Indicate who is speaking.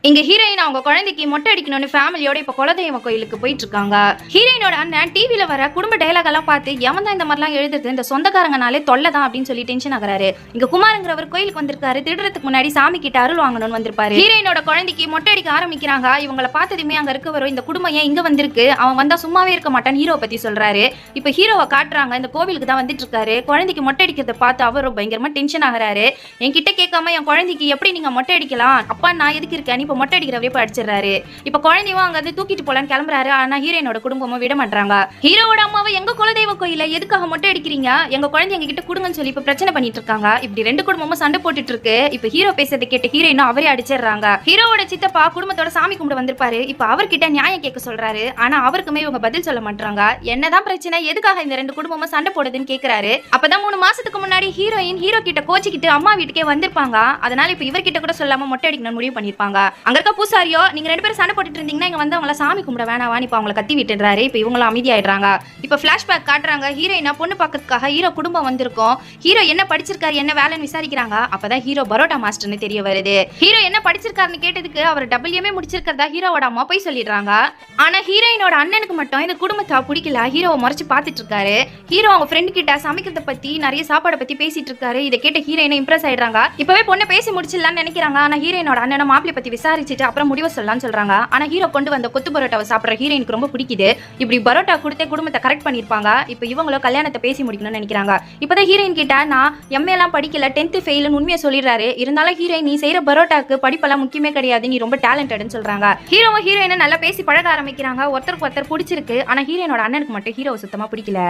Speaker 1: இங்க ஹீரோயின் அவங்க குழந்தைக்கு மொட்டை அடிக்கணும்னு ஃபேமிலியோட இப்ப குலதெய்வ கோயிலுக்கு போயிட்டு இருக்காங்க. ஹீரோயினோட அண்ணன் டிவில வர குடும்ப டயலாக் எல்லாம் பார்த்து எவன் தான் இந்த மாதிரிலாம் எழுதுறது, இந்த சொந்தக்காரங்கனாலே தொல்லைதான் அப்படின்னு சொல்லி டென்ஷன் ஆகுறாரு. இங்க குமாருங்கிறவர் கோயிலுக்கு வந்திருக்காரு. திடுறதுக்கு முன்னாடி சாமி கிட்ட அருள் வாங்கணும்னு வந்திருப்பாரு. ஹீரோயினோட குழந்தைக்கு மொட்டை அடிக்க ஆரம்பிக்கிறாங்க. இவங்கள பார்த்ததுமே அங்க இருக்கவரும் இந்த குடும்பம் ஏன் இங்க வந்திருக்கு, அவன் வந்தா சும்மாவே இருக்க மாட்டான்னு ஹீரோ பத்தி சொல்றாரு. இப்ப ஹீரோவை காட்டுறாங்க. இந்த கோவிலுக்கு தான் வந்துட்டு இருக்காரு. குழந்தைக்கு மொட்டை அடிக்கிறத பார்த்து அவரும் பயங்கரமா டென்ஷன் ஆகுறாரு. என்கிட்ட கேட்காம என் குழந்தைக்கு எப்படி நீங்க மொட்டை அடிக்கலாம், அப்பா நான் எதுக்கு இருக்கேன், இப்ப மொட்டை அடிக்கிறவே அடிச்சிடறாரு. இப்ப குழந்தையும் அங்க வந்து தூக்கிட்டு போலான்னு கிளம்புறாரு. ஆனா ஹீரோயினோட குடும்பமும் விட மாட்டாங்க. ஹீரோவோட அம்மாவை எங்க குலதெய்வ கோயில எதுக்காக மொட்டை அடிக்கிறீங்க, எங்க குழந்தை எங்க கிட்ட கொடுங்கன்னு சொல்லி இப்ப பிரச்சனை பண்ணிட்டு இருக்காங்க. இப்படி ரெண்டு குடும்பமும் சண்டை போட்டுட்டு இருக்கு. இப்ப ஹீரோ பேசுறதை கேட்டு ஹீரோயினும் அவரே அடிச்சிடறாங்க. ஹீரோவோட சித்தப்பா குடும்பத்தோட சாமி கும்பிட வந்திருப்பாரு. இப்ப அவர்கிட்ட நியாயம் கேட்க சொல்றாரு. ஆனா அவருக்குமே இவங்க பதில் சொல்ல மாட்டாங்க. என்னதான் பிரச்சனை, எதுக்காக இந்த ரெண்டு குடும்பமும் சண்டை போடுதுன்னு கேக்குறாரு. அப்பதான் 3 மாசத்துக்கு முன்னாடி ஹீரோயின் ஹீரோ கிட்ட கோச்சிக்கிட்டு அம்மா வீட்டுக்கே வந்திருப்பாங்க. அதனால இப்ப இவர்கிட்ட கூட சொல்லாம மொட்டை அடிக்கணும்னு முடிவு பண்ணிருப்பாங்க. அங்க இருக்க பூசாரியோ நீங்க ரெண்டு பேரும் சண்டை போட்டுட்டு இருந்தீங்கன்னா இங்க வந்து அவங்கள சாமி கும்பிட வேணாவான்னு இப்ப அவங்களை கத்தி விட்டுறாரு. இப்ப இவங்களும் அமைதியாயிடுறாங்க. இப்ப பிளாஷ்பேக் காட்டுறாங்க. ஹீரோயினா பொண்ணு பார்க்கறதுக்காக ஹீரோ குடும்பம் வந்திருக்கோம். ஹீரோ என்ன படிச்சிருக்காரு என்ன வேலைன்னு விசாரிக்கிறாங்க. அப்பதான் ஹீரோ பரோட்டா மாஸ்டர்னு தெரிய வருது. ஹீரோ என்ன படிச்சிருக்காருன்னு கேட்டதுக்கு அவர் டபிள்யூமே முடிச்சிருக்கிறதா ஹீரோவோட அம்மா போய் சொல்லிடுறாங்க. ஆனா ஹீரோயினோட அண்ணனுக்கு மட்டும் இந்த குடும்பத்தை பிடிக்கல. ஹீரோவை முறைச்சு பார்த்துட்டு இருக்காரு. ஹீரோ அவங்க ஃப்ரெண்டு கிட்ட சமைக்கிறத பத்தி நிறைய சாப்பாடை பத்தி பேசிட்டு இருக்காரு. இதை கேட்ட ஹீரோயினை இம்ப்ரெஸ் ஆயிடுறாங்க. இப்பவே பொண்ணை பேசி முடிச்சிடலாம்னு நினைக்கிறாங்க. ஆனா ஹீரோயினோட அண்ணனை மாப்பிளை பத்தி விசாரிச்சுட்டு அப்புறம் முடிவு சொல்லலாம்னு சொல்றாங்க. ஆனா ஹீரோ கொண்டு வந்த கொத்து பரோட்டாவை சாப்பிட்ற ஹீரோயினுக்கு ரொம்ப பிடிக்குது. இப்படி பரோட்டா கொடுத்தே குடும்பத்தை கரெக்ட் பண்ணிருப்பாங்க. இப்ப இவங்களும் கல்யாணத்தை பேசி முடிக்கணும்னு நினைக்கிறாங்க. இப்பதான் ஹீரோயின் கிட்ட நான் எம்ஏ எல்லாம் படிக்கல 10th ஃபெயில்னு உண்மையை சொல்லிடுறாரு. இருந்தாலும் ஹீரோயின் நீ செய்யற பரோட்டாக்கு படிப்பெல்லாம் முக்கியமே கிடையாது, நீ ரொம்ப டேலண்டட்னு சொல்றாங்க. ஹீரோவும் ஹீரோயினை நல்லா பேசி பழக ஆரம்பிக்கிறாங்க. ஒருத்தருக்கு ஒருத்தர் பிடிச்சிருக்கு. ஆனா ஹீரோயினோட அண்ணனுக்கு மட்டும் ஹீரோவை சுத்தமா பிடிக்கல.